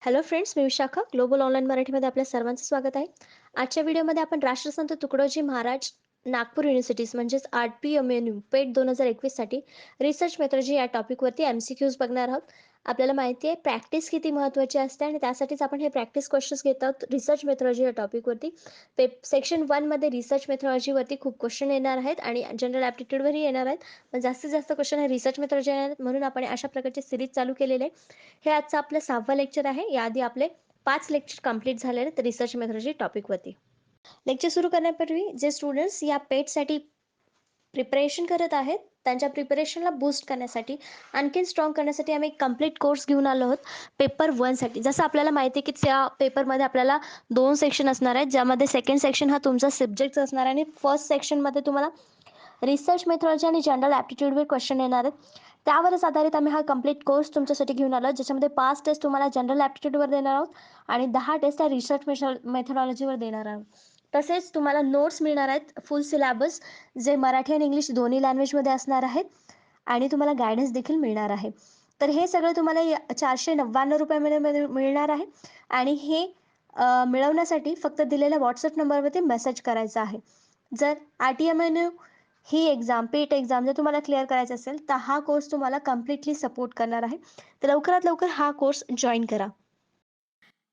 Hello friends, मी Vishakha. Global online मराठीमध्ये आपल्या सर्वांचं स्वागत आहे. आजच्या व्हिडिओमध्ये आपण राष्ट्रसंत तुकडोजी महाराज नागपूर युनिव्हर्सिटीज म्हणजेच RPMNU पेट 2021साठी रिसर्च मेथॉडॉजी या टॉपिकवरती MCQs बघणार आहोत. आपल्याला माहिती आहे प्रॅक्टिस किती महत्त्वाची असते आणि त्यासाठीच आपण हे प्रॅक्टिस क्वेश्चन्स घेत आहोत रिसर्च मेथॉडॉजी या टॉपिकवरती. सेक्शन 1मध्ये रिसर्च मेथॉडॉजीवरती खूप क्वेश्चन येणार आहेत आणि जनरल ॲप्टिट्यूडवरही येणार आहेत. पण जास्तीत जास्त क्वेश्चन हे रिसर्च मेथॉडॉजी येणार आहेत, म्हणून आपण अशा प्रकारची सिरीज चालू केलेली आहे. हे आजचं आपलं 6वं लेक्चर आहे. याआधी आपले 5 लेक्चर कंप्लीट झालेले आहेत रिसर्च मेथॉडॉजी टॉपिकवरती. लेक्चर सुरू करण्यापूर्वी जे स्टुडंट्स या पेटसाठी प्रिपरेशन करत आहेत, त्यांच्या प्रिपरेशनला बूस्ट करण्यासाठी, आणखीन स्ट्राँग करण्यासाठी आम्ही एक कंप्लीट कोर्स घेऊन आलो आहोत पेपर 1साठी. जसं आपल्याला माहिती आहे की त्या पेपरमध्ये आपल्याला 2 सेक्शन असणार आहेत, ज्यामध्ये सेकंड सेक्शन हा तुमचा सब्जेक्ट असणार आहे आणि फर्स्ट सेक्शनमध्ये तुम्हाला रिसर्च मेथॉडॉजी आणि जनरल ॲप्टिट्यूडवर क्वेश्चन येणार आहेत. त्यावरच आधारित आम्ही हा कंप्लीट कोर्स तुमच्यासाठी घेऊन आलो, ज्याच्यामध्ये 5 टेस्ट तुम्हाला जनरल ॲप्टिट्यूडवर देणार आहोत आणि 10 टेस्ट त्या रिसर्च मेथॉडॉलॉजीवर देणार आहोत. तसेच तुम्हाला नोट्स मिळणार आहेत, फुल सिलॅबस, जे मराठी आणि इंग्लिश दोन्ही लँग्वेजमध्ये असणार आहेत आणि तुम्हाला गायडन्स देखील मिळणार आहे. तर हे सगळं तुम्हाला ₹499 मिळणार आहे आणि हे मिळवण्यासाठी फक्त दिलेल्या WhatsApp नंबरवरती मेसेज करायचा आहे. जर RTMNU ही एक्झाम, पेट एक्झाम जर तुम्हाला क्लिअर करायचं असेल, तर हा कोर्स तुम्हाला कम्प्लिटली सपोर्ट करणार आहे. तर लवकरात लवकर हा कोर्स जॉइन करा.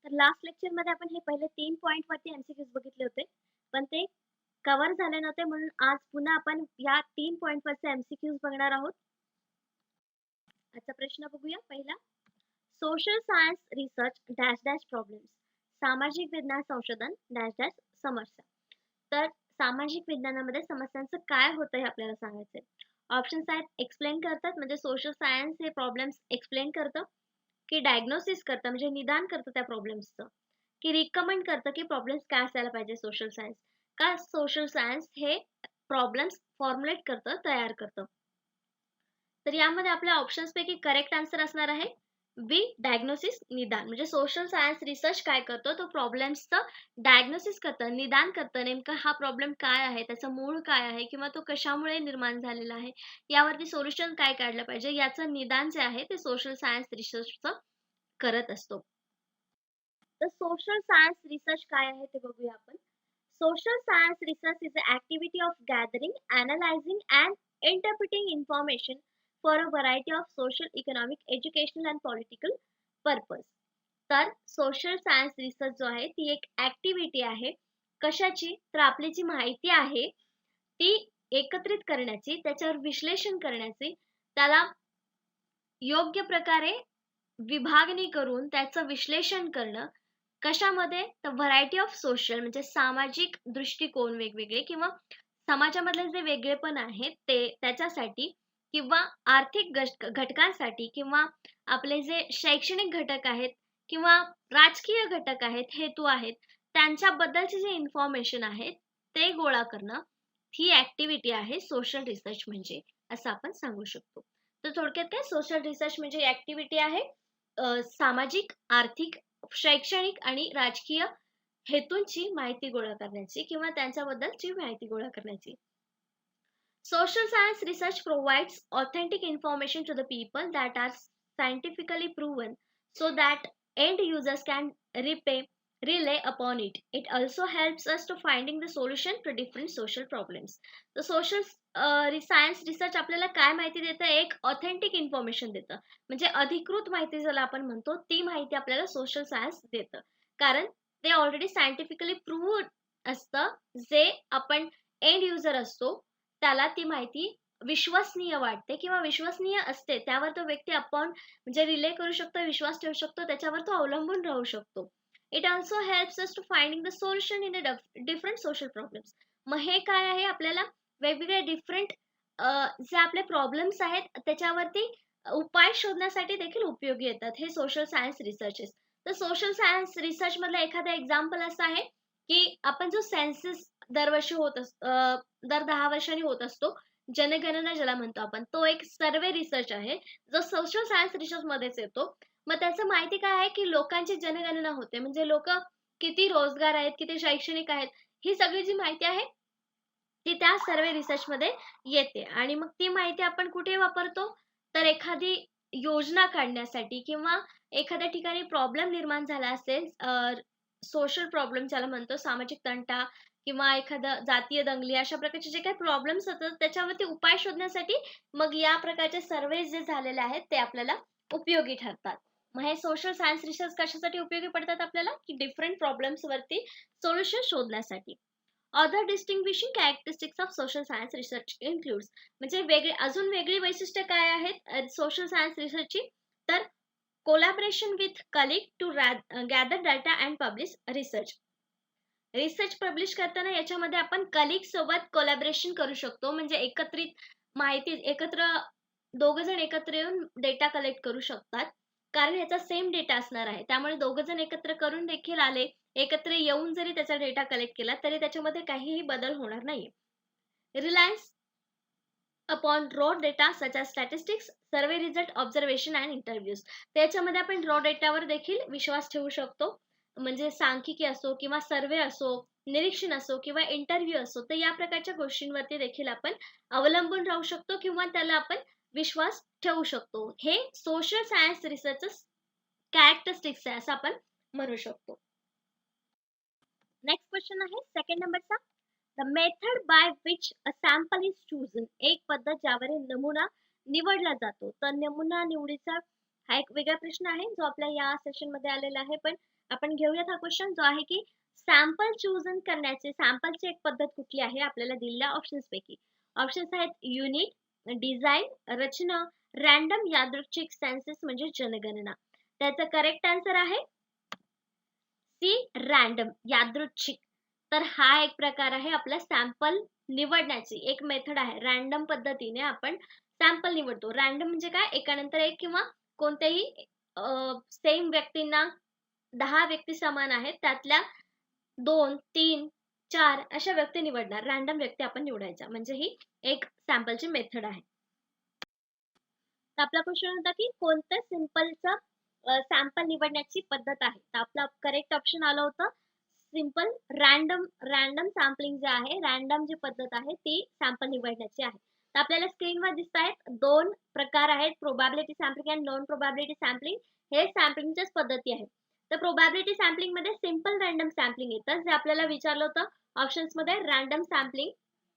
तर लास्ट लेक्चरमध्ये आपण हे पहिले 3 पॉइंटवरती एमसीक्यूज बघितले होते. पण ते कव्हर झाले नव्हते, म्हणून आज पुन्हा आपण या 3 पॉइंटवरचे एमसीक्यूज बघणार आहोत. आजचा प्रश्न बघूया पहिला. Social science research dash dash problems. सामाजिक विज्ञान संशोधन डॅश डॅश समस्या. तर सामाजिक विज्ञानामध्ये समस्यांचं काय होतं हे आपल्याला सांगायचंय. ऑप्शन्स आहेत, एक्सप्लेन करतात म्हणजे सोशल सायन्स हे प्रॉब्लेम्स एक्सप्लेन करतं, की डायग्नोसिस करतं म्हणजे निदान करतं त्या प्रॉब्लेम्सचं, की रिकमेंड करतं की प्रॉब्लेम्स काय असायला पाहिजे सोशल सायन्स, का सोशल सायन्स हे प्रॉब्लेम्स फॉर्म्युलेट करतं, तयार करतं. तर यामध्ये आपल्या ऑप्शन्स पैकी करेक्ट आन्सर असणार आहे बी, डायग्नोसिस, निदान. म्हणजे सोशल सायन्स रिसर्च काय करतो, तो प्रॉब्लेम्सचं डायग्नोसिस करतं, निदान करतं. नेमका हा प्रॉब्लेम काय आहे, त्याचं मूळ काय आहे किंवा तो कशामुळे निर्माण झालेला आहे, यावरती सोल्युशन काय काढलं पाहिजे, याचं निदान जे आहे ते सोशल सायन्स रिसर्चचं करत असतो. तर सोशल सायन्स रिसर्च काय आहे ते बघूया आपण. Social science research is a activity of gathering, analyzing and interpreting information for a variety of social, economic, educational and political purpose. तर सोशल सायन्स रिसर्च जो आहे ती एक ऍक्टिव्हिटी आहे. कशाची? तर आपली जी माहिती आहे ती एकत्रित करण्याची, त्याच्यावर विश्लेषण करण्याची, त्याला योग्य प्रकारे विभागणी करून त्याचं विश्लेषण करणं. कशामध्ये? तर व्हरायटी ऑफ सोशल म्हणजे सामाजिक दृष्टिकोन वेगवेगळे किंवा समाजामधले जे वेगळेपण आहेत ते त्याच्यासाठी, किंवा आर्थिक घटकांसाठी, किंवा आपले जे शैक्षणिक घटक आहेत किंवा राजकीय घटक आहेत, हेतू आहेत, त्यांच्याबद्दलचे जे इन्फॉर्मेशन आहे ते गोळा करणं, ही ऍक्टिव्हिटी आहे सोशल रिसर्च म्हणजे, असं आपण सांगू शकतो. तर थोडक्यात काय, सोशल रिसर्च म्हणजे ऍक्टिव्हिटी आहे सामाजिक, आर्थिक, शैक्षणिक आणि राजकीय हेतूंची माहिती गोळा करण्याची किंवा त्यांच्याबद्दलची माहिती गोळा करण्याची. Social science research provides authentic information to the people that are scientifically proven so that end users can rely upon it. It also helps us to finding the solution to different social problems. The social science research आपल्याला काय माहिती देतं? एक authentic information देतं. म्हणजे अधिकृत माहिती ज्याला आपण म्हणतो, ती माहिती आपल्याला सोशल सायन्स देतं. कारण ते ऑलरेडी सायंटिफिकली प्रूव्हड असतं. जे आपण एंड युजर असतो त्याला ती माहिती विश्वसनीय वाटते किंवा विश्वसनीय असते. त्यावर तो व्यक्ती अपॉन म्हणजे रिले करू शकतो, विश्वास ठेवू शकतो, त्याच्यावर तो अवलंबून राहू शकतो. It also helps us to finding the solution in the different social problems. मग हे काय आहे? आपल्याला वेगवेगळे डिफरंट जे आपले प्रॉब्लेम्स आहेत त्याच्यावरती उपाय शोधण्यासाठी देखील उपयोगी येतात हे सोशल सायन्स रिसर्चेस. तर सोशल सायन्स रिसर्च मधलं एखादं एक्झाम्पल असं आहे की आपण जो सेन्सस दरवर्षी दर 10 वर्षांनी होत असतो, जनगणना ज्याला म्हणतो आपण, तो एक सर्वे रिसर्च आहे जो सोशल सायन्स रिसर्च मध्येच येतो. मग त्याचं माहिती काय आहे की लोकांची जनगणना होते, म्हणजे लोक किती रोजगार आहेत, किती शैक्षणिक आहेत, ही सगळी जी माहिती आहे ती त्या सर्वे रिसर्च मध्ये येते. आणि मग ती माहिती आपण कुठे वापरतो? तर एखादी योजना काढण्यासाठी किंवा एखाद्या ठिकाणी प्रॉब्लेम निर्माण झाला असेल, सोशल प्रॉब्लेम ज्याला म्हणतो, सामाजिक तंटा किंवा एखादा जातीय दंगली अशा प्रकारचे जे काही प्रॉब्लेम्स होतात त्याच्यावरती उपाय शोधण्यासाठी मग या प्रकारचे सर्व्हेज जे झालेले आहेत ते आपल्याला उपयोगी ठरतात. मग हे सोशल सायन्स रिसर्च कशासाठी उपयोगी पडतात आपल्याला, की डिफरंट प्रॉब्लेम्स वरती सोल्युशन शोधण्यासाठी. Other distinguishing characteristics of social science research includes, म्हणजे अजून वेगळी वैशिष्ट्ये काय आहेत सोशल सायन्स रिसर्चची, तर collaboration with colleague to gather data and publish research. Research publish करताना याच्यामध्ये आपण कलिग सोबत कोलॅबोरेशन करू शकतो, म्हणजे एकत्र दोघ जण एकत्र येऊन डेटा कलेक्ट करू शकतात, कारण ह्याचा सेम डेटा असणार आहे. त्यामुळे दोघ जण एकत्र करून देखील आले, एकत्र येऊन जरी त्याचा डेटा कलेक्ट केला तरी त्याच्यामध्ये काहीही बदल होणार नाही. Reliance upon raw data such as statistics, survey result, observation and interviews. त्याच्यामध्ये आपण रॉ डेटावर देखील विश्वास ठेवू शकतो, म्हणजे सांख्यिकी असो किंवा सर्वे असो, निरीक्षण असो किंवा इंटरव्ह्यू असो, तर या प्रकारच्या गोष्टींवरती देखील आपण अवलंबून राहू शकतो किंवा त्याला आपण विश्वास ठेवू शकतो. हे सोशल सायन्स रिसर्चच कॅरेक्टरिस्टिक्स आहे असं आपण म्हणू शकतो. नेक्स्ट क्वेश्चन आहे सेकंड नंबरचा. The method by which a sample is chosen, एक पद्धत ज्यावरील नमुना निवडला जातो. तर नमुना निवडीचा हा एक वेगळा प्रश्न आहे जो आपल्या या सेशन मध्ये आलेला आहे, पण आपण घेऊयात हा क्वेश्चन जो आहे की सॅम्पल चूजन करण्याचे सॅम्पलची एक पद्धत कुठली आहे आपल्याला दिलेल्या ऑप्शन्स पैकी. ऑप्शन्स आहेत युनिट, डिझाईन, रचना, रॅन्डम यादृच्छिक सेन्सस म्हणजे जनगणना. त्याचा करेक्ट आन्सर आहे सी, रॅन्डम यादृच्छिक. तर हा एक प्रकार आहे आपला सॅम्पल निवडण्याची एक मेथड आहे. रॅन्डम पद्धतीने आपण सॅम्पल निवडतो. रॅन्डम म्हणजे काय, एकानंतर एक किंवा कोणत्याही सेम व्यक्तींना 10 व्यक्ती समान आहेत त्यातल्या 2, 3, 4 अशा व्यक्ती निवडणार. रॅन्डम व्यक्ती आपण निवडायच्या, म्हणजे ही एक सॅम्पलची मेथड आहे. तर आपला क्वेश्चन होता की कोणत्या सिंपलचं सॅम्पल निवडण्याची पद्धत आहे. तर आपला करेक्ट ऑप्शन आलं होतं सिंपल रॅन्डम सॅम्पलिंग जे आहे, रॅन्डम जी पद्धत आहे ती सॅम्पल निवडण्याची आहे. तर आपल्याला स्क्रीनवर दिसत आहेत दोन प्रकार आहेत, प्रोबॅबिलिटी सॅम्पलिंग आणि नॉन प्रोबॅबिलिटी सॅम्पलिंग. हे सॅम्पलिंगच्याच पद्धती आहेत. तर प्रोबॅबिलिटी सॅम्पलिंग मध्ये सिंपल रॅन्डम सॅम्पलिंग येतं, जे आपल्याला विचारलं होतं ऑप्शन्स मध्ये रॅन्डम सॅम्पलिंग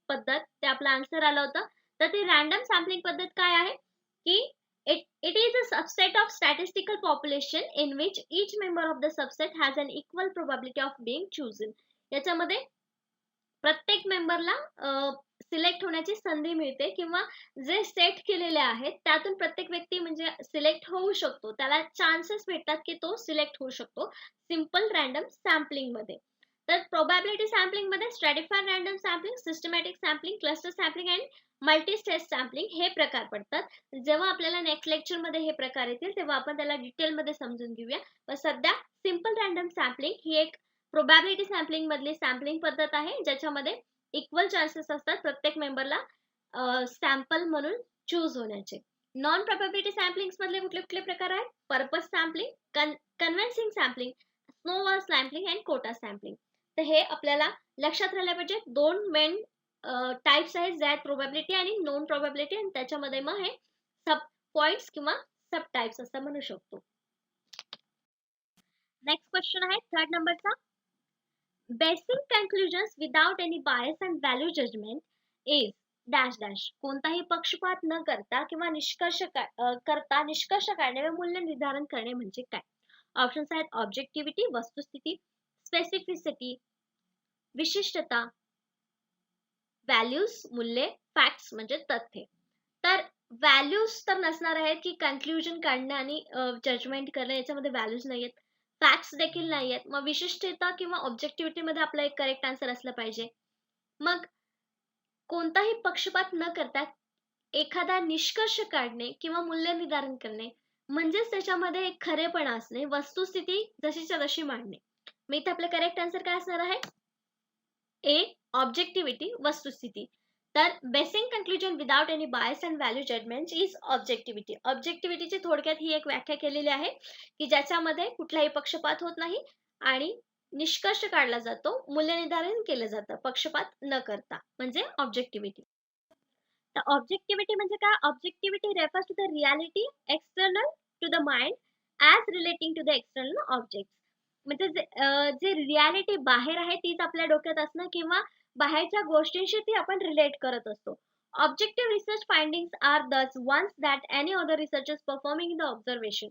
पद्धत, ते आपलं आन्सर आलं होतं. तर ती रॅन्डम सॅम्पलिंग पद्धत काय आहे की it is a subset of statistical population in which each member of the subset has an equal probability of being chosen. याच्यामध्ये प्रत्येक मेंबरला सिलेक्ट होण्याची संधी मिळते किंवा जे सेट केलेले आहेत त्यातून प्रत्येक व्यक्ती म्हणजे सिलेक्ट होऊ शकतो, त्याला चान्सेस भेटतात की तो सिलेक्ट होऊ शकतो सिंपल रॅन्डम सॅम्पलिंग मध्ये. तर प्रोबॅबिलिटी सॅम्पलिंग मध्ये स्ट्रॅटिफाईड random sampling, systematic sampling, cluster sampling and multi stage sampling हे प्रकार पडतात. जेव्हा आपल्याला नेक्स्ट लेक्चर मध्ये हे प्रकार येतील तेव्हा आपण त्याला डिटेल मध्ये समजून घेऊया. पण सध्या सिंपल रॅन्डम सॅम्पलिंग ही एक प्रोबॅबिलिटी सॅम्पलिंग मधली सॅम्पलिंग पद्धत आहे, ज्याच्यामध्ये इक्वल चान्सेस असतात प्रत्येक मेंबरला सॅम्पल म्हणून चूज होण्याचे. नॉन प्रोबॅबिलिटी सॅम्पलिंग मधले कुठले कुठले प्रकार आहेत, purpose sampling, convincing sampling, snowball sampling and quota sampling. तर हे आपल्याला लक्षात राहिलं पाहिजे. दोन मेन टाइप्स आहेत, जे आहेत प्रोबॅबिलिटी आणि नॉन प्रोबॅबिलिटी, आणि त्याच्यामध्ये मग हे सब पॉइंट्स किंवा सब टाइप्स असं म्हणू शकतो. नेक्स्ट क्वेश्चन आहे थर्ड नंबरचा. Basic conclusions without any bias and value judgement is dash dash. कोणताही पक्षपात न करता किंवा निष्कर्ष काढणे व मूल्य निर्धारण करणे म्हणजे काय. ऑप्शन्स आहेत ऑब्जेक्टिव्हिटी वस्तुस्थिती, स्पेसिफिसिटी विशिष्टता, व्हॅल्यूज मूल्ये, फॅक्ट्स म्हणजे तथ्ये. तर व्हॅल्यूज तर नसणार आहेत की कन्क्लुजन काढणं आणि जजमेंट करणं, याच्यामध्ये व्हॅल्यूज नाहीयेत, फॅक्ट्स देखील नाहीयेत. मग विशिष्टता किंवा ऑब्जेक्टिव्हिटी मध्ये आपला एक करेक्ट आन्सर असलं पाहिजे. मग कोणताही पक्षपात न करता एखादा निष्कर्ष काढणे किंवा मूल्य निर्धारण करणे म्हणजेच त्याच्यामध्ये एक खरेपणा असणे, वस्तुस्थिती जशीच्या तशी मांडणे. मग इथे आपलं करेक्ट आन्सर काय असणार आहे, ए, ऑब्जेक्टिव्हिटी वस्तुस्थिती. तर basic conclusion without any bias and value judgement is objectivity. ऑब्जेक्टिव्हिटीची थोडक्यात ही एक व्याख्या केलेली आहे की ज्याच्यामध्ये कुठलाही पक्षपात होत नाही आणि निष्कर्ष काढला जातो, मूल्य निर्धारण केलं जातं पक्षपात न करता, म्हणजे ऑब्जेक्टिव्हिटी. तर ऑब्जेक्टिव्हिटी म्हणजे काय? Objectivity refers to the reality external to the mind as relating to the external objects. म्हणजे जे रियालिटी बाहेर आहे तीच आपल्या डोक्यात असणं किंवा बाहेरच्या गोष्टींशी ती आपण रिलेट करत असतो. Objective research findings are those ones that any other researchers performing in the observation.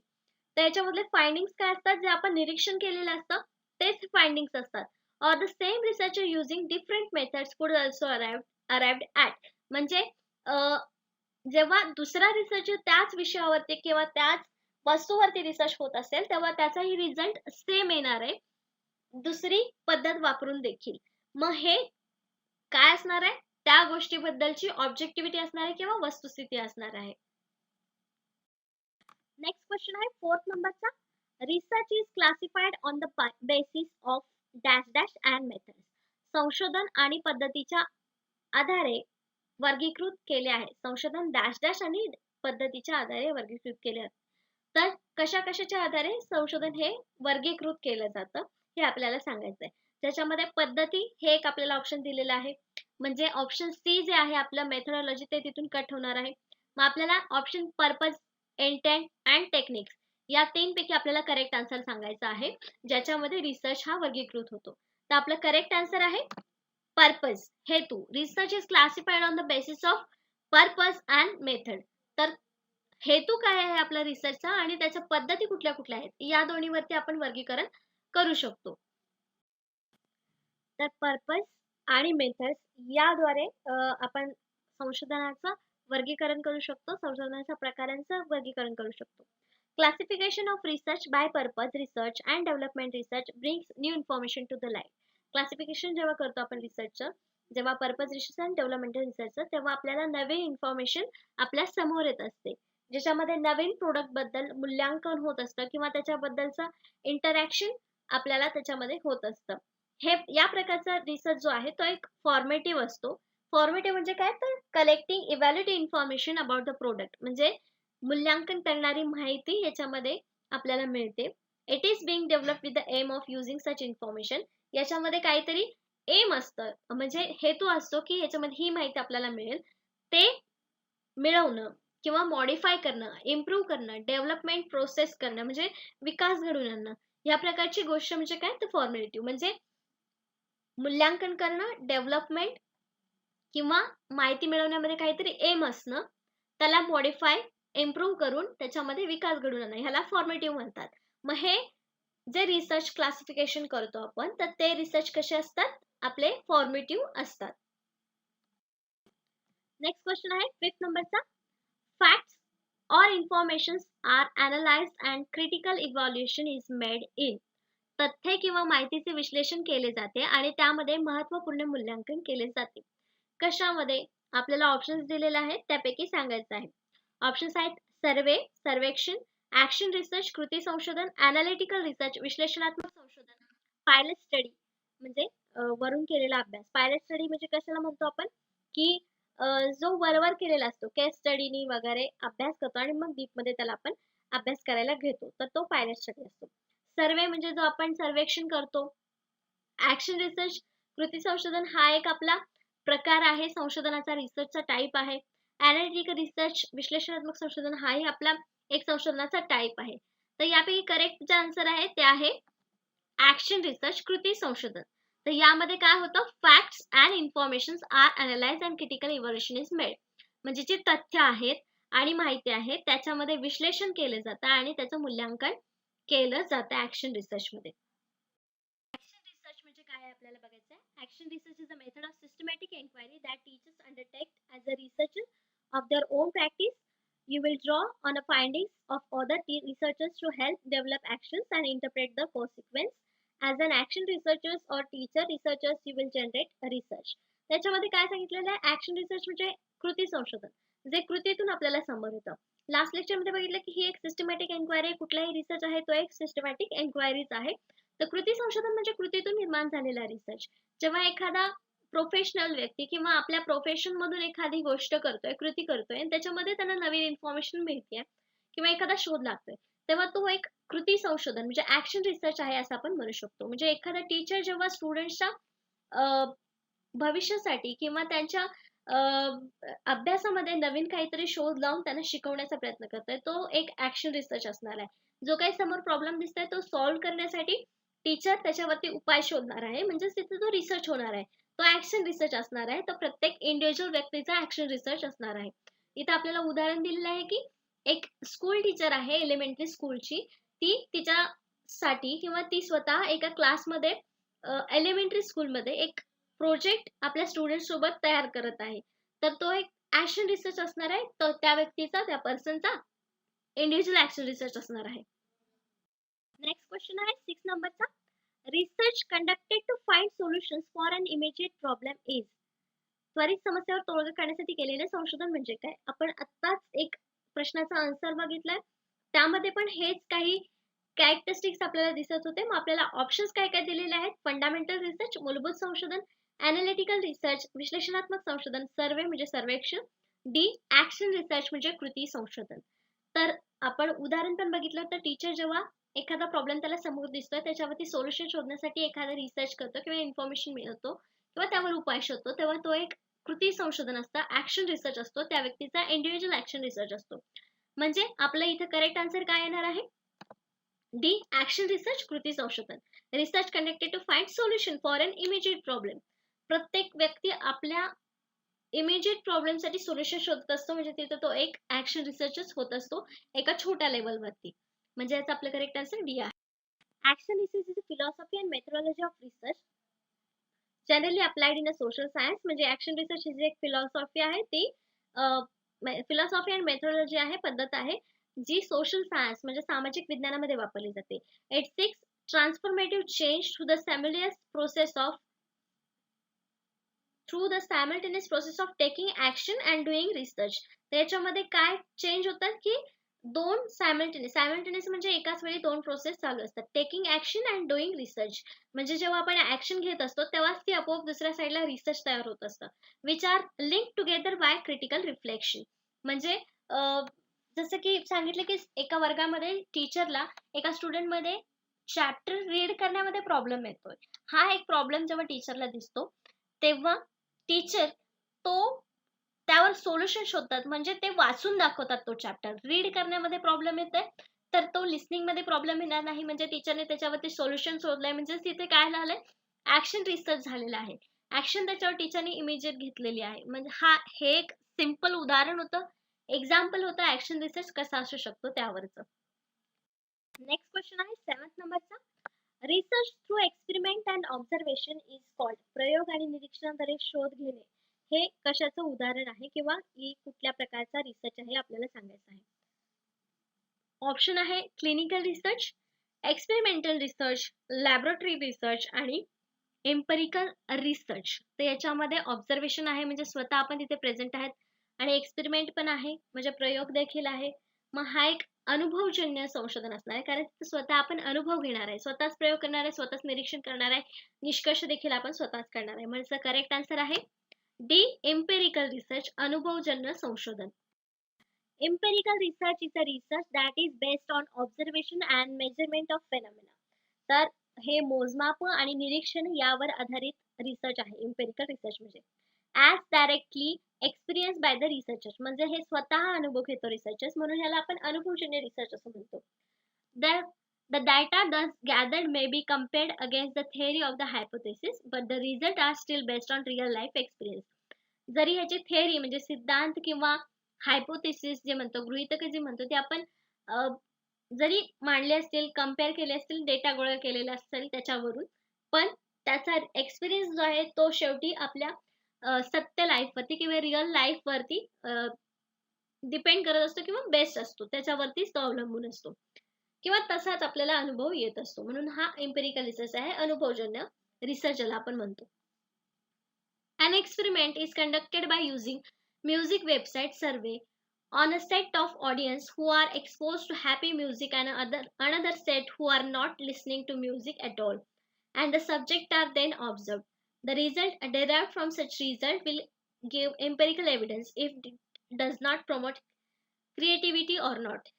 तर याच्यामधले फाइंडिंग्स काय असतात? जे आपण निरीक्षण केलेलं असतं तेच फाइंडिंग्स असतात. Or the same researcher using different methods कुड ऑल्सो अराइव्ड ॲट. म्हणजे जेव्हा दुसरा रिसर्चर त्याच विषयावरती किंवा त्याच वस्तूवरती रिसर्च होत असेल तेव्हा त्याचाही रिझल्ट सेम येणार आहे, दुसरी पद्धत वापरून देखील. मग हे काय असणार आहे? त्या गोष्टीबद्दलची ऑब्जेक्टिव्हिटी असणार आहे किंवा वस्तुस्थिती असणार आहे. नेक्स्ट क्वेश्चन आहे 4th नंबरचा. Research is classified on the basis of dash dash and methods. संशोधन आणि पद्धतीच्या आधारे वर्गीकृत केले आहे. संशोधन डॅश डॅश आणि पद्धतीच्या आधारे वर्गीकृत केले आहे. तर कशा कशाच्या आधारे संशोधन हे वर्गीकृत केलं जातं हे आपल्याला सांगायचं आहे. त्याच्यामध्ये पद्धती हे एक आपल्याला ऑप्शन दिलेलं आहे. म्हणजे ऑप्शन सी जे आहे आपलं मेथडॉलॉजी ते तिथून कट होणार आहे. मग आपल्याला option purpose, intent and techniques या 3 पैकी आपल्याला करेक्ट आन्सर सांगायचा आहे, ज्याच्यामध्ये रिसर्च हा वर्गीकृत होतो. तर आपलं करेक्ट आन्सर आहे पर्पज, हेतू. Research is classified on the basis of purpose and method. तर हेतू काय आहे आपला रिसर्चचा आणि त्याच्या पद्धती कुठल्या कुठल्या आहेत या दोन्हीवरती आपण वर्गीकरण करू शकतो. तर पर्पज आणि मेथड्स याद्वारे आपण संशोधनाचं वर्गीकरण करू शकतो, संशोधनाच्या प्रकारांचं वर्गीकरण करू शकतो. Classification of research by purpose research and development research brings new information to the light. Classification जेव्हा करतो आपण रिसर्चचं, जेव्हा पर्पज रिसर्च अँड डेव्हलपमेंटल रिसर्चचं, तेव्हा आपल्याला नवीन इन्फॉर्मेशन आपल्या समोर येत असते, ज्याच्यामध्ये नवीन प्रोडक्ट बद्दल मूल्यांकन होत असतं किंवा त्याच्याबद्दलचं इंटरॅक्शन आपल्याला त्याच्यामध्ये होत असतं. हे या प्रकारचा रिसर्च जो आहे तो एक फॉर्मेटिव्ह असतो. फॉर्मेटिव्ह म्हणजे काय? तर collecting evaluate information about the product. म्हणजे मूल्यांकन करणारी माहिती याच्यामध्ये आपल्याला मिळते. It is being developed with the aim of using such information. याच्यामध्ये काहीतरी एम असतं, म्हणजे हेतू असतो की याच्यामध्ये ही माहिती आपल्याला मिळेल, ते मिळवणं किंवा मॉडिफाय करणं, इम्प्रूव्ह करणं, डेव्हलपमेंट प्रोसेस करणं म्हणजे विकास घडवून आणणं. या प्रकारची गोष्ट म्हणजे काय? तर फॉर्मेटिव्ह म्हणजे मूल्यांकन करणं, डेव्हलपमेंट किंवा माहिती मिळवण्यामध्ये काहीतरी एम असणं, त्याला मॉडिफाय, इम्प्रूव्ह करून त्याच्यामध्ये विकास घडवून आणणं, ह्याला फॉर्मेटिव्ह म्हणतात. मग हे जे रिसर्च क्लासिफिकेशन करतो आपण, तर ते रिसर्च कसे असतात? आपले फॉर्मेटिव्ह असतात. नेक्स्ट क्वेश्चन आहे 5th नंबरचा. Facts or informations are analyzed and critical evaluation is made in. तथ्य किंवा माहितीचे विश्लेषण केले जाते आणि त्यामध्ये महत्त्वपूर्ण मूल्यांकन केले जाते. कशामध्ये? आपल्याला ऑप्शन्स दिलेले आहेत त्यापैकी सांगायचं आहे. ऑप्शन्स आहेत सर्वे, सर्वेक्षण, ऍक्शन रिसर्च, कृती संशोधन, अनालिटिकल रिसर्च, विश्लेषणात्मक संशोधन, पायलट स्टडी म्हणजे वरून केलेला अभ्यास. पायलट स्टडी म्हणजे कशाला म्हणतो आपण? की जो वरवर केलेला असतो, केस स्टडीनी वगैरे अभ्यास करतो आणि मग डीपमध्ये त्याला आपण अभ्यास करायला घेतो, तर तो पायलट स्टडी असतो. सर्वे म्हणजे जो आपण सर्वेक्षण करतो. ऍक्शन रिसर्च, कृती संशोधन हा एक आपला प्रकार आहे, संशोधनाचा रिसर्चचा टाईप आहे. अनालिटिकल रिसर्च, विश्लेषणात्मक संशोधन हाही आपला एक संशोधनाचा टाईप आहे. तर यापैकी करेक्ट जे आन्सर आहे ते आहे ऍक्शन रिसर्च, कृती संशोधन. तर यामध्ये काय होतं? Facts and informations are analyse and critical evaluation is made. म्हणजे जे तथ्य आहेत आणि माहिती आहे त्याच्यामध्ये विश्लेषण केलं जातं आणि त्याचं मूल्यांकन केलं जातं ऍक्शन रिसर्च मध्ये. ऍक्शन रिसर्च म्हणजे काय आहे आपल्याला बघायचं आहे. Action research is a method of systematic enquiry that teachers undertake as a researcher of their own practice. You will draw on the findings of other researchers to help develop actions and interpret the consequence. As an action researchers or teacher researchers, you will generate a research. त्याच्यामध्ये काय सांगितलेलं आहे? Action research म्हणजे कृती संशोधन, जे कृतीतून आपल्याला समोर येतं. लास्ट लेक्चर मध्ये बघितलं की ही एक सिस्टमॅटिक एन्क्वायरी, कुठलाही रिसर्च आहे तो एक सिस्टमॅटिक एन्क्वायरीच आहे. तर कृती संशोधन म्हणजे कृतीतून निर्माण झालेला रिसर्च. जेव्हा एखादा प्रोफेशनल व्यक्ती किंवा आपल्या प्रोफेशन मधून एखादी गोष्ट करतोय, कृती करतोय आणि त्याच्यामध्ये त्यांना नवीन इन्फॉर्मेशन मिळते किंवा एखादा शोध लागतोय, तेव्हा तो एक कृती संशोधन म्हणजे ऍक्शन रिसर्च आहे असं आपण म्हणू शकतो. म्हणजे एखादा टीचर जेव्हा स्टुडंट्सच्या भविष्यासाठी किंवा त्यांच्या अभ्यासामध्ये नवीन काहीतरी शोध लावून त्यांना शिकवण्याचा प्रयत्न करतोय. तो एक ॲक्शन रिसर्च असणार आहे. जो काही समोर प्रॉब्लेम दिसतोय तो सॉल्व्ह करण्यासाठी टीचर त्याच्यावरती उपाय शोधणार आहे. म्हणजेच तिथे तो रिसर्च होणार आहे. तो ॲक्शन रिसर्च असणार आहे. तो प्रत्येक इंडिव्हिज्युअल व्यक्तीचा ॲक्शन रिसर्च असणार आहे. इथं आपल्याला उदाहरण दिलेलं आहे, की एक स्कूल टीचर आहे एलिमेंटरी स्कूलची. ती तिच्यासाठी किंवा ती स्वतः एका क्लासमध्ये एलिमेंटरी स्कूलमध्ये एक प्रोजेक्ट आपल्या स्टुडंट सोबत तयार करत आहे. तर तो एक ॲक्शन रिसर्च असणार आहे. तो त्या व्यक्तीचा, त्या पर्सनचा इंडिव्हिज्युअल ॲक्शन रिसर्च असणार आहे. नेक्स्ट क्वेश्चन आहे 6 नंबरचा. Research conducted to find solutions for an immediate problem is. त्वरित समस्येवर तोडगा काढण्यासाठी केलेले संशोधन म्हणजे काय? आपण आत्ताच एक प्रश्नाचा आन्सर बघितलाय. त्यामध्ये पण हेच काही कॅरेक्टरिस्टिक्स आपल्याला दिसत होते. मग आपल्याला ऑप्शन्स काय काय दिलेले आहेत? फंडामेंटल रिसर्च, मूलभूत संशोधन, एनालिटिकल रिसर्च, विश्लेषणात्मक संशोधन, सर्वे म्हणजे सर्वेक्षण, डी ॲक्शन रिसर्च म्हणजे कृती संशोधन. तर आपण उदाहरण पण बघितलं तर टीचर जेव्हा एखादा प्रॉब्लेम त्याला समोर दिसतोय त्याच्यावरती सोल्युशन शोधण्यासाठी एखादा रिसर्च करतो किंवा इन्फॉर्मेशन मिळवतो किंवा त्यावर उपाय शोधतो, तेव्हा तो एक कृती संशोधन असतं, ॲक्शन रिसर्च असतो. त्या व्यक्तीचा इंडिव्हिज्युअल ॲक्शन रिसर्च असतो. म्हणजे आपलं इथं करेक्ट आन्सर काय येणार आहे? डी ॲक्शन रिसर्च, कृती संशोधन. Research conducted to find solution for an immediate problem. प्रत्येक व्यक्ती आपल्या इमिजिएट प्रॉब्लेमसाठी सोल्युशन शोधत असतो. म्हणजे तिथं तो एक ॲक्शन रिसर्चच होत असतो एका छोट्या लेव्हलवरती. म्हणजे याचं आपलं करेक्ट आन्सर डी आहे. Action research is a philosophy and methodology of research generally applied in a social science. म्हणजे ॲक्शन रिसर्च ही जी एक फिलॉसॉफी आहे ती फिलॉसॉफी अँड मेथोडॉलॉजी आहे, पद्धत आहे, जी सोशल सायन्स म्हणजे सामाजिक विज्ञानामध्ये वापरली जाते. It seeks transformative change through the simultaneous process of taking action and doing research. त्याच्यामध्ये काय चेंज होतात, की दोन सायमल्टेनियस म्हणजे एकाच वेळी दोन प्रोसेस चालू असतात. Taking action and doing research म्हणजे जेव्हा आपण ॲक्शन घेत असतो तेव्हाच ती आपोआप दुसऱ्या साईडला रिसर्च तयार होत असतं. Which are link together by critical reflection. म्हणजे जसं की सांगितलं, की एका वर्गामध्ये टीचरला एका स्टुडंटमध्ये चॅप्टर रीड करण्यामध्ये प्रॉब्लेम येतोय. हा एक प्रॉब्लेम जेव्हा टीचरला दिसतो तेव्हा टीचर तो त्यावर सोल्युशन शोधतात. म्हणजे ते वाचून दाखवतात तो चॅप्टर. रीड करण्यामध्ये प्रॉब्लेम येतोय, तर तो लिसनिंगमध्ये प्रॉब्लेम येणार नाही. म्हणजे टीचरने त्याच्यावरती सोल्युशन शोधलंय. म्हणजे तिथे काय झालंय? ॲक्शन रिसर्च झालेला आहे. ॲक्शन त्याच्यावर टीचरने इमिजिएट घेतलेली आहे. म्हणजे हे एक सिंपल उदाहरण होतं. एक्झाम्पल होतं ॲक्शन रिसर्च कसा असू शकतो त्यावरचं. नेक्स्ट क्वेश्चन आहे 7th नंबरचा. Research through experiment and observation is called. प्रयोग आणि निरीक्षणाद्वारे शोध घेणे हे कशाचं उदाहरण आहे किंवा ही कुठल्या प्रकारचा रिसर्च आहे आपल्याला सांगायचं आहे. ऑप्शन आहे clinical research, experimental research, laboratory research आणि एम्पिरिकल रिसर्च. तर याच्यामध्ये ऑब्झर्वेशन आहे म्हणजे स्वतः आपण तिथे प्रेझेंट आहेत आणि एक्सपेरिमेंट पण आहे म्हणजे प्रयोग देखील आहे. मग हा एक अनुभवजन्य संशोधन असणार आहे कारण स्वतः आपण अनुभव घेणार आहे, स्वतःच प्रयोग करणार आहे, स्वतःच निरीक्षण करणार आहे, निष्कर्ष देखील आपण स्वतःच करणार आहे. म्हणजे करेक्ट आन्सर आहे डी एम्पिरिकल रिसर्च, अनुभवजन्य संशोधन. Empirical research is a research that is based on observation and measurement of phenomena. तर हे मोजमाप आणि निरीक्षण यावर आधारित रिसर्च आहे एम्पिरिकल रिसर्च म्हणजे. As directly experience by the researchers म्हणजे हे स्वतः अनुभव घेतो रिसर्चर्स, म्हणून ह्याला आपण अनुभवजन्य रिसर्च असं म्हणतो. The data thus gathered may be compared against the theory of the hypothesis, but the results are still based on real life experience. जरी ह्याची थेअरी म्हणजे सिद्धांत किंवा हायपोथेसिस जे म्हणतो, गृहीतक जे म्हणतो, ते आपण जरी मांडले असतील, कंपेअर केले असतील, डेटा गोळा केलेला असेल त्याच्यावरून, पण त्याचा एक्सपिरियन्स जो आहे तो शेवटी आपल्या सत्य लाईफवरती किंवा रिअल लाईफवरती डिपेंड करत असतो किंवा बेस्ड असतो. त्याच्यावरतीच तो अवलंबून असतो किंवा तसाच आपल्याला अनुभव येत असतो. म्हणून हा एम्पिरिकल रिसर्च आहे, अनुभवजन्य रिसर्च ज्याला आपण म्हणतो. An experiment is conducted by using music website survey on a set of audience who are exposed to happy music and another set who are not listening to music at all, and the subject are then observed. The result derived from such result will give empirical evidence if it does not promote creativity or not.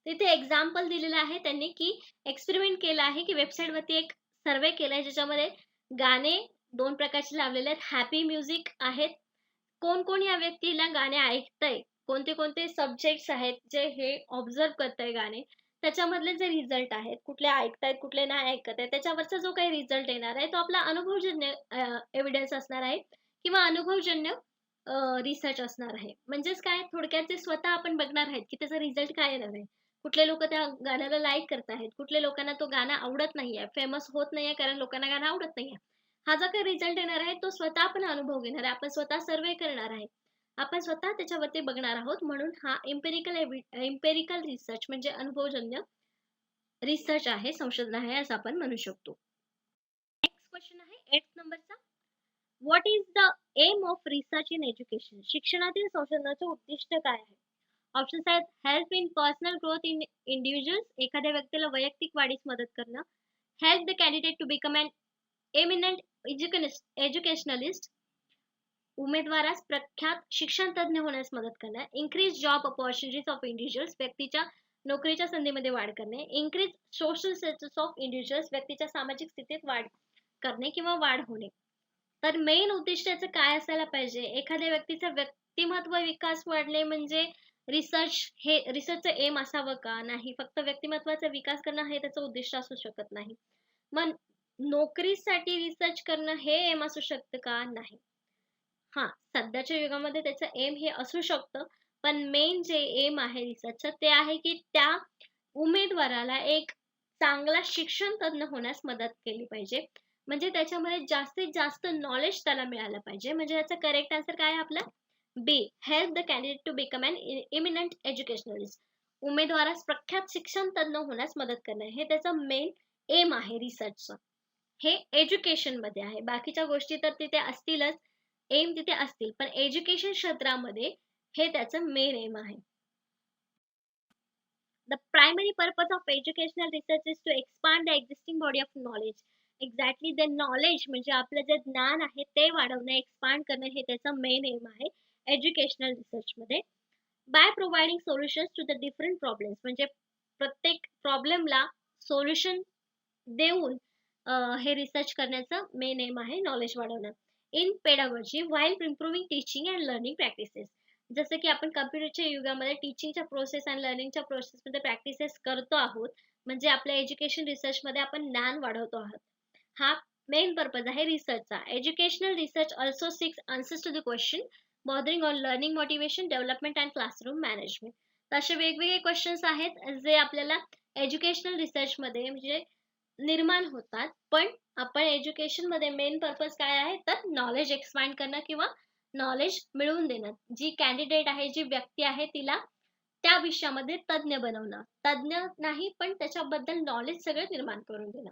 तिथे example दिलेलं आहे त्यांनी की experiment केलं आहे की वेबसाईटवरती एक सर्वे केलाय ज्याच्यामध्ये गाणे दोन प्रकारचे लावलेले आहेत. हॅपी म्युझिक आहेत कोण कोण या व्यक्तीला गाणे ऐकतंय, कोणते कोणते सब्जेक्ट्स आहेत जे हे ऑब्झर्व्ह करतंय गाणे, त्याच्यामधले जे रिझल्ट आहेत, कुठले ऐकतायत, कुठले नाही ऐकत आहे, त्याच्यावरचा जो काही रिझल्ट येणार आहे, तो आपला अनुभवजन्य एव्हिडन्स असणार आहे किंवा अनुभवजन्य रिसर्च असणार आहे. म्हणजेच काय, थोडक्यात ते स्वतः आपण बघणार आहेत, की त्याचा रिझल्ट काय येणार आहे. कुठले लोकं त्या गाण्याला लाईक करत आहेत, कुठल्या लोकांना तो गाणं आवडत नाहीये, फेमस होत नाहीये कारण लोकांना गाणं आवडत नाहीये. हा जो काही रिझल्ट येणार आहे, तो स्वतः आपण अनुभव घेणार आहे. आपण स्वतः सर्व्हे करणार आहे. आपण स्वतः त्याच्यावरती बघणार आहोत. म्हणून हा एम्पिरिकल रिसर्च म्हणजे अनुभवजन्य रिसर्च आहे, संशोधन आहे असं आपण म्हणू शकतो. नेक्स्ट क्वेश्चन आहे 8th नंबरचा. What is the aim of research in education? शिक्षणातील संशोधनाचे उद्दिष्ट काय आहे? ऑप्शन्स आहेत help in personal growth in individuals, एखाद्या व्यक्तीला वैयक्तिक वाढीस मदत करणं. Help the candidate to become an eminent educationalist, उमेदवारास प्रख्यात शिक्षण तज्ञ होण्यास मदत करणे. Increase job opportunities of individuals, व्यक्तीच्या नोकरीच्या संधीमध्ये वाढ करणे. Increase social status of individuals, व्यक्तीच्या सामाजिक स्थितीत वाढ करणे किंवा वाढ होणे. तर मेन उद्दिष्ट याचं काय असायला पाहिजे? एखाद्या व्यक्तीचा व्यक्तिमत्व विकास वाढणे म्हणजे रिसर्चचं एम असावं का? नाही. फक्त व्यक्तिमत्वाचा विकास करणं हे त्याचं उद्दिष्ट असू शकत नाही. मग नोकरीसाठी रिसर्च करणं हे एम असू शकतं का? नाही. हां, सध्याच्या युगामध्ये त्याचं एम हे असू शकतं. पण मेन जे एम आहे रिसर्चचं ते आहे की त्या उमेदवाराला एक चांगला शिक्षण तज्ञ होण्यास मदत केली पाहिजे. म्हणजे त्याच्यामध्ये जास्तीत जास्त नॉलेज त्याला मिळालं पाहिजे. म्हणजे याचं करेक्ट आन्सर काय आहे आपलं? B. Help the candidate to become an eminent educationalist. उमेदवारास प्रख्यात शिक्षण तज्ञ होण्यास मदत करणं हे त्याचं मेन एम आहे रिसर्चचं. हे एज्युकेशनमध्ये आहे. बाकीच्या गोष्टी तर तिथे असतीलच, एम तिथे असतील. पण एज्युकेशन क्षेत्रामध्ये हे त्याचं मेन एम आहे. The primary purpose of educational research is to expand the existing body of knowledge. Exactly the knowledge म्हणजे आपलं जे ज्ञान आहे ते वाढवणं, एक्सपांड करणं हे त्याचं मेन एम आहे एज्युकेशनल रिसर्चमध्ये. By providing solutions to the different problems, म्हणजे प्रत्येक प्रॉब्लेमला सोल्युशन देऊन हे रिसर्च करण्याचं मेन एम आहे नॉलेज वाढवणं. In pedagogy while improving teaching and learning practices, जसं की आपण कम्प्युटरच्या युगामध्ये टीचिंगच्या प्रोसेस आणि लर्निंगच्या प्रोसेसमध्ये प्रॅक्टिसेस करतो आहोत. म्हणजे आपल्या एज्युकेशन रिसर्चमध्ये आपण ज्ञान वाढवतो आहोत. हा मेन पर्पज आहे रिसर्चचा. Educational research also seeks answers to the question bothering on learning motivation, development and classroom management. तर असे वेगवेगळे क्वेश्चन्स आहेत जे आपल्याला एज्युकेशनल रिसर्चमध्ये म्हणजे निर्माण होतात. पण आपण एज्युकेशनमध्ये मेन पर्पज काय आहे तर नॉलेज एक्सपांड करणं किंवा नॉलेज मिळवून देणं. जी कॅन्डिडेट आहे, जी व्यक्ती आहे तिला त्या विषयामध्ये तज्ञ बनवणं. तज्ञ नाही पण त्याच्याबद्दल नॉलेज सगळं निर्माण करून देणं.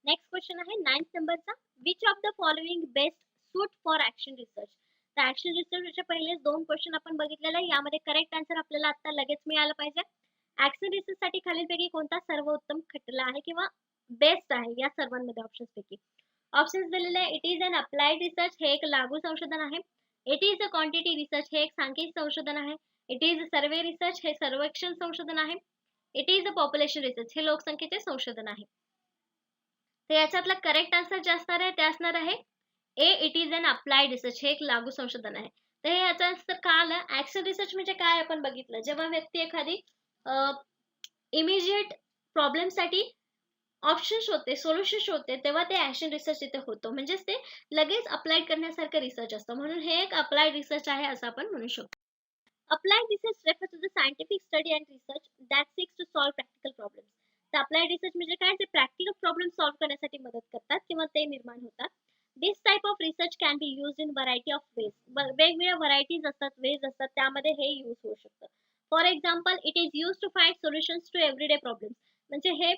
नेक्स्ट क्वेश्चन आहे 9th नंबरचा. Which of the following best suit for action research? तर ॲक्शन रिसर्चचे पहिलेच 2 क्वेश्चन आपण बघितलेले आहे. यामध्ये करेक्ट आन्सर आपल्याला आता लगेच मिळालं पाहिजे. ॲक्शन रिसर्चसाठी खालीलपैकी कोणता सर्वोत्तम खटला आहे किंवा बेस्ट आहे या सर्वांमध्ये ऑप्शन्सपैकी? ऑप्शन्स दिलेले आहे. It is an applied research, हे एक लागू संशोधन आहे. It is a quantity research, हे एक सांख्यिक संशोधन आहे. It is a survey research, हे सर्वेक्षण संशोधन आहे. It is a population research, हे लोकसंख्येचे संशोधन आहे. तर याच्यातला करेक्ट आन्सर जे असणार आहे ते असणार आहे A. It is an applied research, हे एक लागू संशोधन आहे. तर हे याचा आन्सर का आलं? ऍक्शन रिसर्च म्हणजे काय आपण बघितलं, जेव्हा व्यक्ती एखादी इमिजिएट प्रॉब्लेमसाठी ऑप्शन शोधते, सोल्युशन शोधते, तेव्हा ते ऍक्शन रिसर्च इथे होतो. म्हणजेच ते लगेच अप्लाइड करण्यासारखं रिसर्च असतं. म्हणून हे एक अप्लाइड रिसर्च आहे असं आपण म्हणू शकतो. Applied research refer to the scientific study and research that seeks to solve practical problems. तर अप्लाइड रिसर्च म्हणजे काय, ते प्रॅक्टिकल प्रॉब्लेम सॉल्व्ह करण्यासाठी मदत करतात किंवा ते निर्माण होतात. This type of research can be use in variety of ways. वेगवेगळ्या व्हरायटीज असतात, वेज असतात, त्यामध्ये हे यूज होऊ शकतं. For example, it is use to find solutions to everyday problems. म्हणजे हे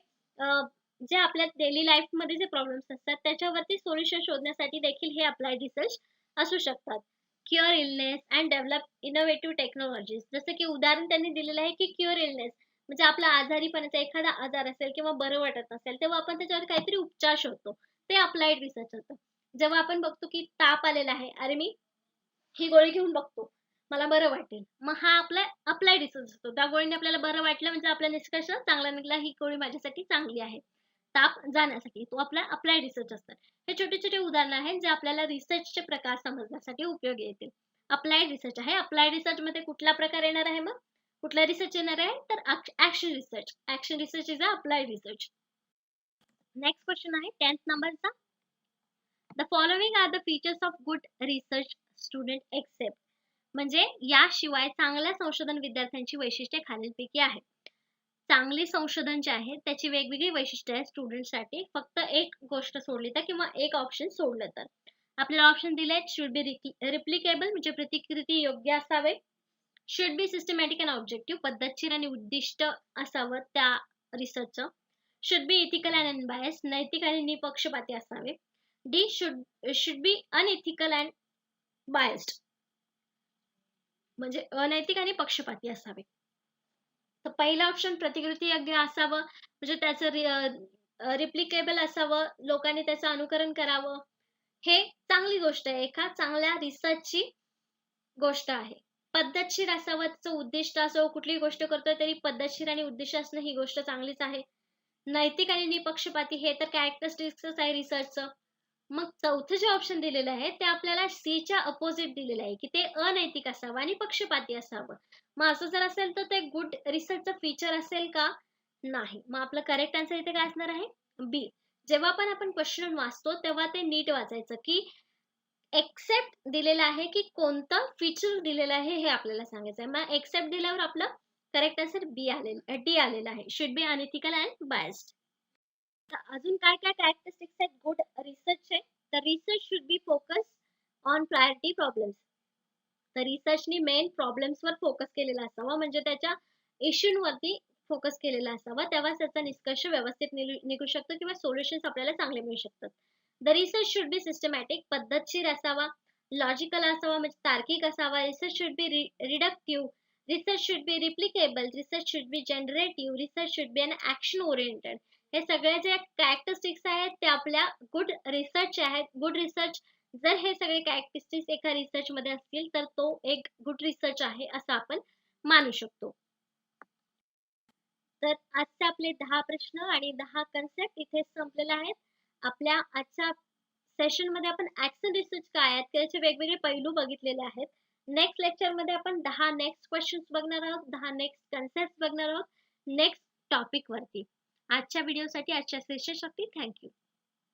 जे आपल्या डेली लाईफमध्ये जे प्रॉब्लेम्स असतात त्याच्यावरती सोल्युशन शोधण्यासाठी देखील हे अप्लाइड रिसर्च असू शकतात. Cure illness and develop innovative technologies, जसं की उदाहरण त्यांनी दिलेलं आहे की क्युअर इलनेस म्हणजे आपला आजारीपणाचा एखादा आजार असेल किंवा बरं वाटत नसेल तेव्हा आपण त्याच्यावर काहीतरी उपचार शोधतो, ते अप्लाइड रिसर्च होतं. जेव्हा आपण बघतो की ताप आलेला आहे, अरे मी ही गोळी घेऊन बघतो, मला बरं वाटेल, मग हा आपला अप्लाइड रिसर्च होतो. त्या गोळीने आपल्याला बरं वाटलं म्हणजे आपला निष्कर्ष चांगला निघाला, ही गोळी माझ्यासाठी चांगली आहे. ताप जाण्यासाठी. तो आपला अप्लाइड रिसर्च असतात. हे छोटे-छोटे उदाहरणं आहेत जे आपल्याला रिसर्चचे प्रकार समजण्यासाठी उपयोगी येतील. अप्लाइड रिसर्च आहे. अप्लाइड रिसर्चमध्ये कुठला प्रकार येणार आहे मग? कुठला रिसर्च येणार आहे? तर action research. Action research is a applied research. Next question आहे 10th नंबरचा. The following are the features of good research student except. म्हणजे याशिवाय चांगल्या संशोधन विद्यार्थ्यांची वैशिष्ट्ये खालीलपैकी आहेत. चांगले संशोधन जे आहे त्याची वेगवेगळी वैशिष्ट्ये आहेत स्टुडंटसाठी. फक्त एक गोष्ट सोडली तर किंवा एक ऑप्शन सोडलं तर. आपल्याला ऑप्शन दिले शुड बी रिप्लिकेबल म्हणजे प्रतिकृती योग्य असावे. Should be systematic and objective पद्धतशीर आणि उद्दिष्ट असावं त्या रिसर्चचं. Should be ethical and unbias नैतिक आणि निपक्षपाती असावे. D should be unethical and biased म्हणजे अनैतिक आणि पक्षपाती असावे. तर पहिला ऑप्शन प्रतिकृती योग्य असावं म्हणजे त्याचं रिप्लिकेबल असावं, लोकांनी त्याचं अनुकरण करावं. हे चांगली गोष्ट आहे. एका चांगल्या रिसर्चची गोष्ट आहे. पद्धतशीर असावं, त्याचं उद्दिष्ट असो, कुठलीही गोष्ट करतोय तरी पद्धतशीर आणि उद्दिष्ट असणं ही गोष्ट चांगलीच आहे. नैतिक आणि निपक्षपाती हे तर कॅरेक्टरिस्टिक्सच आहे रिसर्चचं. मग चौथं जे ऑप्शन दिलेलं आहे ते आपल्याला सीच्या अपोजिट दिलेलं आहे, की ते अनैतिक असावं आणि पक्षपाती असावं. मग असं जर असेल तर ते गुड रिसर्चचं फीचर असेल का? नाही. मग आपलं करेक्ट आन्सर इथे काय असणार आहे? बी. जेव्हा पण आपण क्वेश्चन वाचतो तेव्हा ते नीट वाचायचं, की एक्सेप्ट दिलेलं आहे, की कोणतं फीचर दिलेलं आहे हे आपल्याला सांगायचं आहे. मग एक्सेप्ट दिल्यावर आपलं करेक्ट आन्सर डी आलेलं आहे. Should be unethical and biased. अजून काय काय कॅरेक्टरिस्टिक्स आहेत गुड रिसर्चचे? तर research should B focus on priority problems. तर रिसर्चनी मेन प्रॉब्लेम्सवर फोकस केलेला असावा म्हणजे त्याच्या इश्यूवरती फोकस केलेला असावा. तेव्हाच त्याचा निष्कर्ष व्यवस्थित निघू शकतो किंवा सोल्युशन्स आपल्याला चांगले मिळू शकतात. The research should be systematic पद्धतशीर असावा. लॉजिकल असावा म्हणजे तार्किक असावा. Research should be reductive. Research should be replicable. Research should be generative. Research should be an action oriented. हे सगळे जे कॅरेक्टरिस्टिक्स आहेत ते आपल्या गुड रिसर्च आहेत. गुड रिसर्च जर हे सगळे कॅरेक्टरिस्टिक्स एका रिसर्च मध्ये असतील तर तो एक गुड रिसर्च आहे असं आपण मानू शकतो. तर आजचे आपले 10 प्रश्न आणि 10 कन्सेप्ट इथे संपलेले आहेत. आपल्या आजच्या सेशन मध्ये आपण ऍक्शन रिसर्च काय आहेत त्याचे वेगवेगळे पैलू बघितलेले आहेत. नेक्स्ट लेक्चर मध्ये आपण 10 नेक्स्ट क्वेश्चन्स बघणार आहोत, 10 नेक्स्ट कन्सेप्ट बघणार आहोत नेक्स्ट टॉपिक वरती. आजच्या व्हिडिओसाठी आजच्या सेशनसाठी थँक्यू.